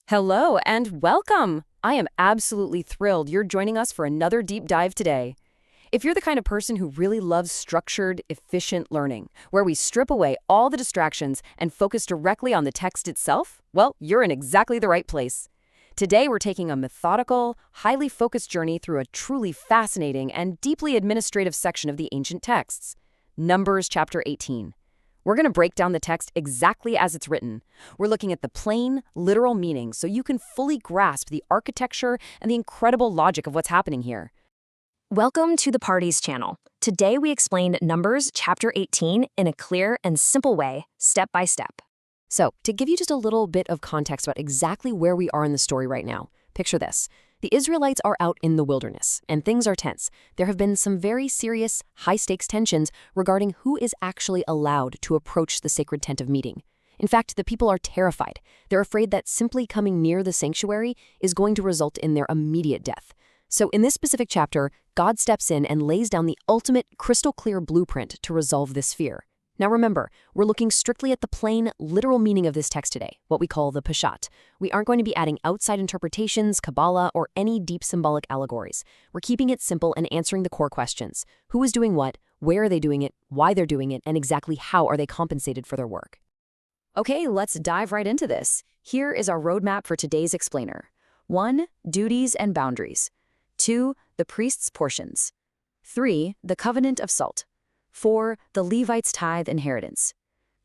Hello and welcome! I am absolutely thrilled you're joining us for another deep dive today. If you're the kind of person who really loves structured, efficient learning, where we strip away all the distractions and focus directly on the text itself, well, you're in exactly the right place. Today we're taking a methodical, highly focused journey through a truly fascinating and deeply administrative section of the ancient texts, Numbers chapter 18. We're going to break down the text exactly as it's written. We're looking at the plain, literal meaning so you can fully grasp the architecture and the incredible logic of what's happening here. Welcome to the Parties channel. Today we explain Numbers chapter 18 in a clear and simple way, step by step. So, to give you just a little bit of context about exactly where we are in the story right now, picture this. The Israelites are out in the wilderness, and things are tense. There have been some very serious, high-stakes tensions regarding who is actually allowed to approach the sacred tent of meeting. In fact, the people are terrified. They're afraid that simply coming near the sanctuary is going to result in their immediate death. So in this specific chapter, God steps in and lays down the ultimate crystal-clear blueprint to resolve this fear. Now remember, we're looking strictly at the plain, literal meaning of this text today, what we call the Peshat. We aren't going to be adding outside interpretations, Kabbalah, or any deep symbolic allegories. We're keeping it simple and answering the core questions. Who is doing what? Where are they doing it? Why they're doing it? And exactly how are they compensated for their work? Okay, let's dive right into this. Here is our roadmap for today's explainer. 1. Duties and boundaries. 2. The priest's portions. 3. The covenant of salt. 4. The Levites' tithe inheritance.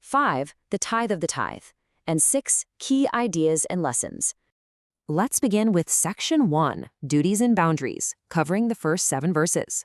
5. The tithe of the tithe. And 6. Key ideas and lessons. Let's begin with Section 1, Duties and Boundaries, covering the first 7 verses.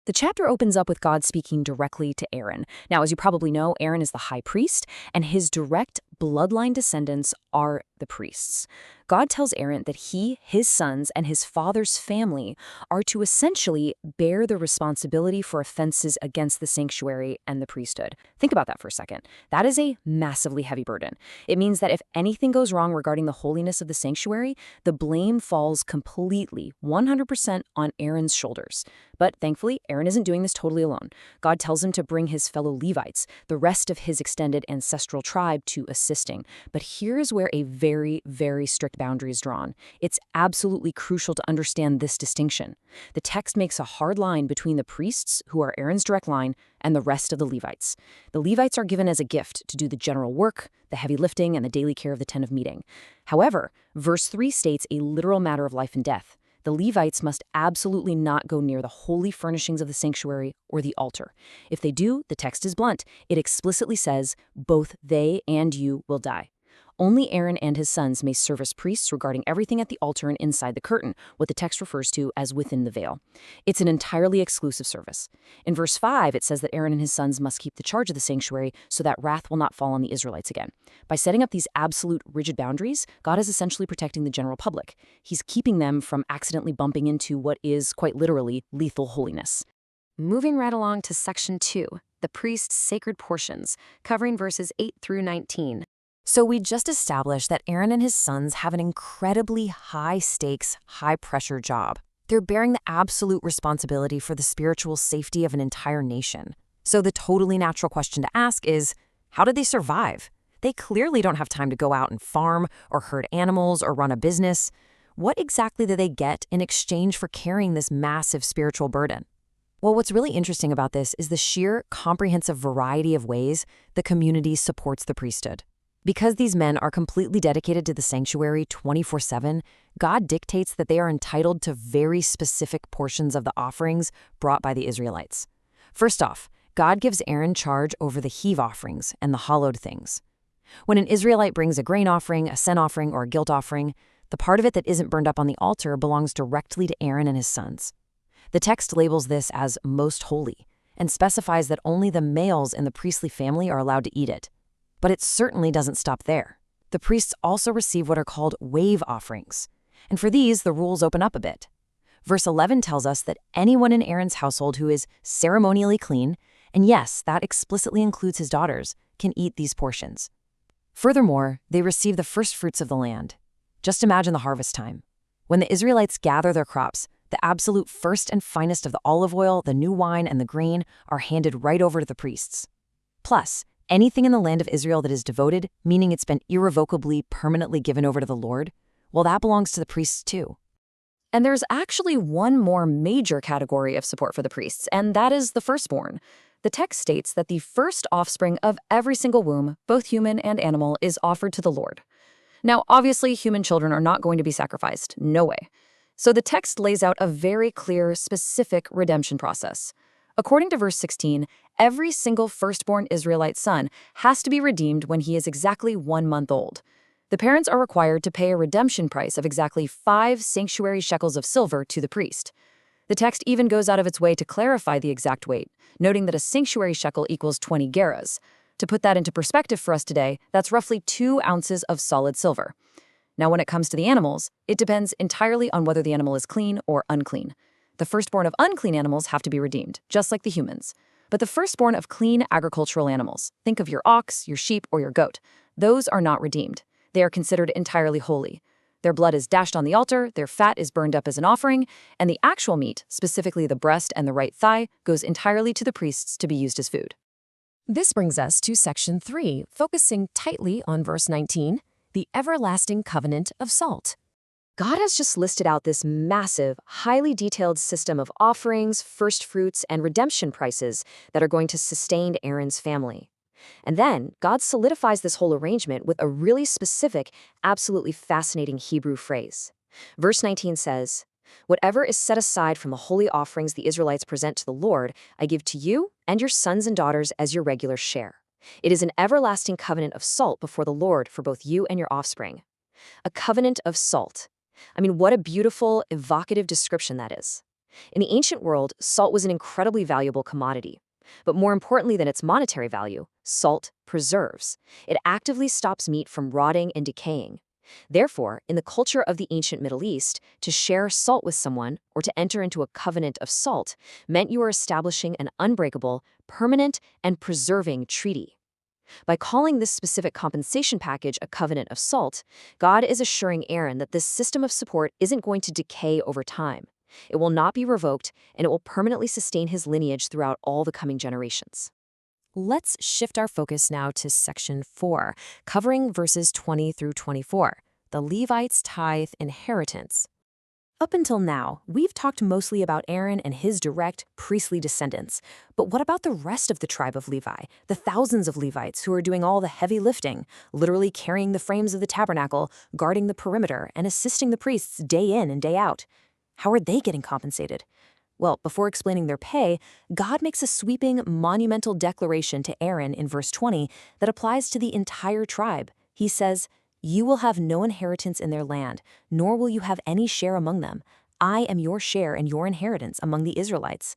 The chapter opens up with God speaking directly to Aaron. Now, as you probably know, Aaron is the high priest, and his direct bloodline descendants are the priests. God tells Aaron that he, his sons, and his father's family are to essentially bear the responsibility for offenses against the sanctuary and the priesthood. Think about that for a second. That is a massively heavy burden. It means that if anything goes wrong regarding the holiness of the sanctuary, the blame falls completely, 100% on Aaron's shoulders. But thankfully, Aaron isn't doing this totally alone. God tells him to bring his fellow Levites, the rest of his extended ancestral tribe, to assisting. But here's where a very, very strict boundary is drawn. It's absolutely crucial to understand this distinction. The text makes a hard line between the priests, who are Aaron's direct line, and the rest of the Levites. The Levites are given as a gift to do the general work, the heavy lifting, and the daily care of the tent of meeting. However, verse 3 states a literal matter of life and death. The Levites must absolutely not go near the holy furnishings of the sanctuary or the altar. If they do, the text is blunt. It explicitly says, both they and you will die. Only Aaron and his sons may serve as priests regarding everything at the altar and inside the curtain, what the text refers to as within the veil. It's an entirely exclusive service. In verse 5, it says that Aaron and his sons must keep the charge of the sanctuary so that wrath will not fall on the Israelites again. By setting up these absolute rigid boundaries, God is essentially protecting the general public. He's keeping them from accidentally bumping into what is, quite literally, lethal holiness. Moving right along to Section 2, the priest's sacred portions, covering verses 8 through 19. So we just established that Aaron and his sons have an incredibly high-stakes, high-pressure job. They're bearing the absolute responsibility for the spiritual safety of an entire nation. So the totally natural question to ask is, how did they survive? They clearly don't have time to go out and farm or herd animals or run a business. What exactly do they get in exchange for carrying this massive spiritual burden? Well, what's really interesting about this is the sheer comprehensive variety of ways the community supports the priesthood. Because these men are completely dedicated to the sanctuary 24/7, God dictates that they are entitled to very specific portions of the offerings brought by the Israelites. First off, God gives Aaron charge over the heave offerings and the hallowed things. When an Israelite brings a grain offering, a sin offering, or a guilt offering, the part of it that isn't burned up on the altar belongs directly to Aaron and his sons. The text labels this as most holy and specifies that only the males in the priestly family are allowed to eat it. But it certainly doesn't stop there. The priests also receive what are called wave offerings. And for these, the rules open up a bit. Verse 11 tells us that anyone in Aaron's household who is ceremonially clean, and yes, that explicitly includes his daughters, can eat these portions. Furthermore, they receive the first fruits of the land. Just imagine the harvest time. When the Israelites gather their crops, the absolute first and finest of the olive oil, the new wine, and the grain are handed right over to the priests. Plus, anything in the land of Israel that is devoted, meaning it's been irrevocably, permanently given over to the Lord, Well, that belongs to the priests too. And there's actually one more major category of support for the priests, and that is the firstborn. The text states that the first offspring of every single womb, both human and animal, is offered to the Lord. Now, obviously, human children are not going to be sacrificed. No way. So the text lays out a very clear, specific redemption process. According to verse 16, every single firstborn Israelite son has to be redeemed when he is exactly 1 month old. The parents are required to pay a redemption price of exactly 5 sanctuary shekels of silver to the priest. The text even goes out of its way to clarify the exact weight, noting that a sanctuary shekel equals 20 gerahs. To put that into perspective for us today, that's roughly 2 ounces of solid silver. Now, when it comes to the animals, it depends entirely on whether the animal is clean or unclean. The firstborn of unclean animals have to be redeemed, just like the humans. But the firstborn of clean agricultural animals, think of your ox, your sheep, or your goat, those are not redeemed. They are considered entirely holy. Their blood is dashed on the altar, their fat is burned up as an offering, and the actual meat, specifically the breast and the right thigh, goes entirely to the priests to be used as food. This brings us to section 3, focusing tightly on verse 19, the everlasting covenant of salt. God has just listed out this massive, highly detailed system of offerings, first fruits, and redemption prices that are going to sustain Aaron's family. And then, God solidifies this whole arrangement with a really specific, absolutely fascinating Hebrew phrase. Verse 19 says, "Whatever is set aside from the holy offerings the Israelites present to the Lord, I give to you and your sons and daughters as your regular share. It is an everlasting covenant of salt before the Lord for both you and your offspring." A covenant of salt. I mean, what a beautiful, evocative description that is. In the ancient world, salt was an incredibly valuable commodity. But more importantly than its monetary value, salt preserves. It actively stops meat from rotting and decaying. Therefore, in the culture of the ancient Middle East, to share salt with someone or to enter into a covenant of salt meant you were establishing an unbreakable, permanent, and preserving treaty. By calling this specific compensation package a covenant of salt, God is assuring Aaron that this system of support isn't going to decay over time. It will not be revoked, and it will permanently sustain his lineage throughout all the coming generations. Let's shift our focus now to section 4, covering verses 20 through 24, the Levites' tithe inheritance. Up until now, we've talked mostly about Aaron and his direct priestly descendants. But what about the rest of the tribe of Levi, the thousands of Levites who are doing all the heavy lifting, literally carrying the frames of the tabernacle, guarding the perimeter, and assisting the priests day in and day out? How are they getting compensated? Well, before explaining their pay, God makes a sweeping, monumental declaration to Aaron in verse 20 that applies to the entire tribe. He says, "You will have no inheritance in their land, nor will you have any share among them. I am your share and your inheritance among the Israelites."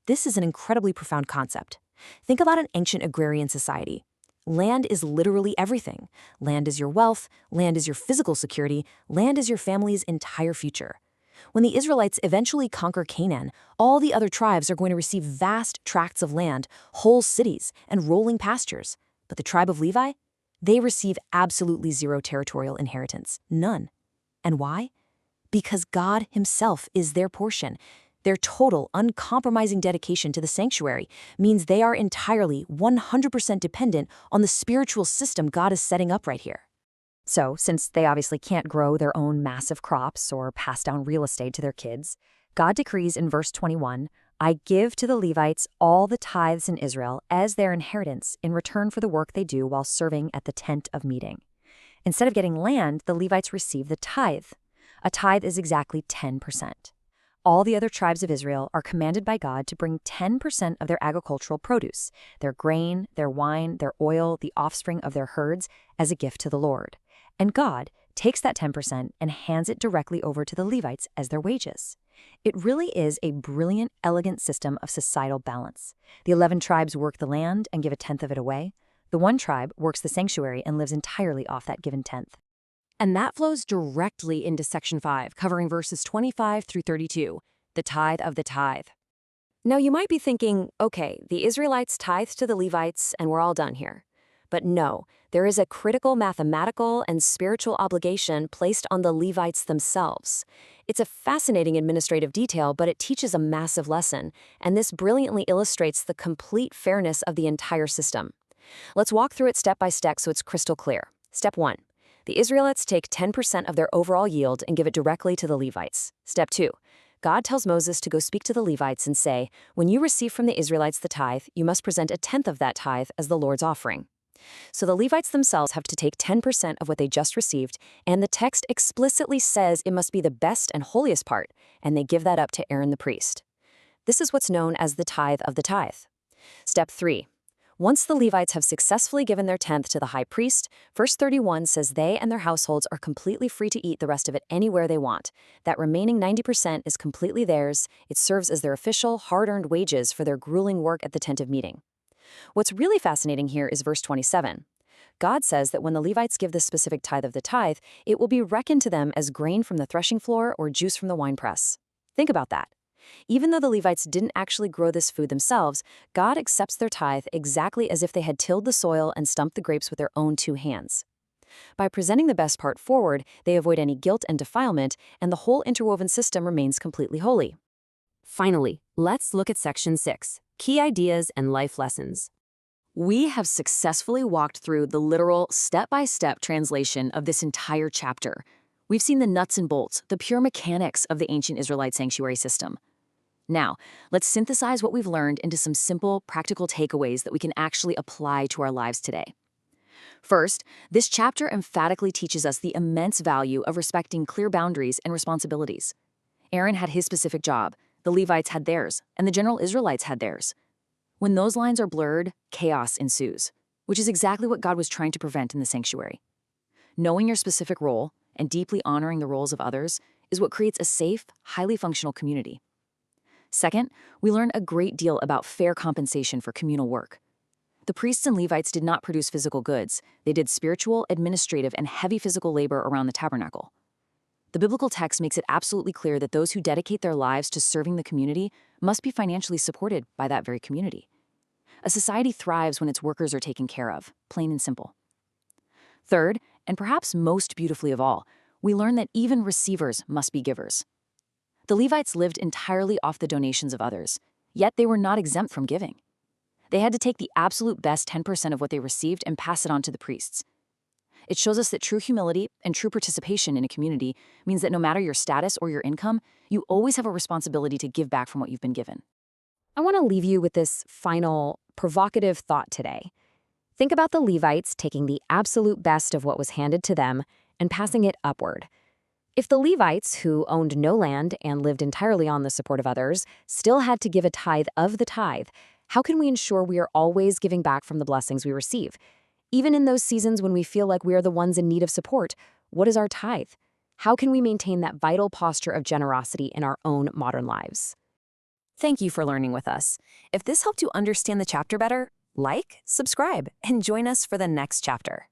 This is an incredibly profound concept. Think about an ancient agrarian society. Land is literally everything. Land is your wealth, land is your physical security, land is your family's entire future. When the Israelites eventually conquer Canaan, all the other tribes are going to receive vast tracts of land, whole cities, and rolling pastures. But the tribe of Levi? They receive absolutely zero territorial inheritance. None. And why? Because God himself is their portion. Their total, uncompromising dedication to the sanctuary means they are entirely 100% dependent on the spiritual system God is setting up right here. So, since they obviously can't grow their own massive crops or pass down real estate to their kids, God decrees in verse 21, "I give to the Levites all the tithes in Israel as their inheritance in return for the work they do while serving at the tent of meeting." Instead of getting land, the Levites receive the tithe. A tithe is exactly 10%. All the other tribes of Israel are commanded by God to bring 10% of their agricultural produce, their grain, their wine, their oil, the offspring of their herds, as a gift to the Lord. And God takes that 10% and hands it directly over to the Levites as their wages. It really is a brilliant, elegant system of societal balance. The 11 tribes work the land and give a tenth of it away. The one tribe works the sanctuary and lives entirely off that given tenth. And that flows directly into section 5, covering verses 25 through 32, the tithe of the tithe. Now you might be thinking, okay, the Israelites tithe to the Levites and we're all done here. But no, there is a critical mathematical and spiritual obligation placed on the Levites themselves. It's a fascinating administrative detail, but it teaches a massive lesson, and this brilliantly illustrates the complete fairness of the entire system. Let's walk through it step by step so it's crystal clear. Step 1. The Israelites take 10% of their overall yield and give it directly to the Levites. Step 2. God tells Moses to go speak to the Levites and say, "When you receive from the Israelites the tithe, you must present a tenth of that tithe as the Lord's offering." So the Levites themselves have to take 10% of what they just received, and the text explicitly says it must be the best and holiest part, and they give that up to Aaron the priest. This is what's known as the tithe of the tithe. Step 3. Once the Levites have successfully given their tenth to the high priest, verse 31 says they and their households are completely free to eat the rest of it anywhere they want. That remaining 90% is completely theirs. It serves as their official, hard-earned wages for their grueling work at the tent of meeting. What's really fascinating here is verse 27. God says that when the Levites give this specific tithe of the tithe, it will be reckoned to them as grain from the threshing floor or juice from the winepress. Think about that. Even though the Levites didn't actually grow this food themselves, God accepts their tithe exactly as if they had tilled the soil and stumped the grapes with their own 2 hands. By presenting the best part forward, they avoid any guilt and defilement, and the whole interwoven system remains completely holy. Finally, let's look at Section 6, Key Ideas and Life Lessons. We have successfully walked through the literal step-by-step translation of this entire chapter. We've seen the nuts and bolts, the pure mechanics of the ancient Israelite sanctuary system. Now, let's synthesize what we've learned into some simple, practical takeaways that we can actually apply to our lives today. First, this chapter emphatically teaches us the immense value of respecting clear boundaries and responsibilities. Aaron had his specific job, the Levites had theirs, and the general Israelites had theirs. When those lines are blurred, chaos ensues, which is exactly what God was trying to prevent in the sanctuary. Knowing your specific role and deeply honoring the roles of others is what creates a safe, highly functional community. Second, we learn a great deal about fair compensation for communal work. The priests and Levites did not produce physical goods. They did spiritual, administrative, and heavy physical labor around the tabernacle. The biblical text makes it absolutely clear that those who dedicate their lives to serving the community must be financially supported by that very community. A society thrives when its workers are taken care of, plain and simple. Third, and perhaps most beautifully of all, we learn that even receivers must be givers. The Levites lived entirely off the donations of others, yet they were not exempt from giving. They had to take the absolute best 10% of what they received and pass it on to the priests. It shows us that true humility and true participation in a community means that no matter your status or your income, you always have a responsibility to give back from what you've been given. I want to leave you with this final provocative thought today. Think about the Levites taking the absolute best of what was handed to them and passing it upward. If the Levites, who owned no land and lived entirely on the support of others, still had to give a tithe of the tithe, how can we ensure we are always giving back from the blessings we receive? Even in those seasons when we feel like we are the ones in need of support, what is our tithe? How can we maintain that vital posture of generosity in our own modern lives? Thank you for learning with us. If this helped you understand the chapter better, like, subscribe, and join us for the next chapter.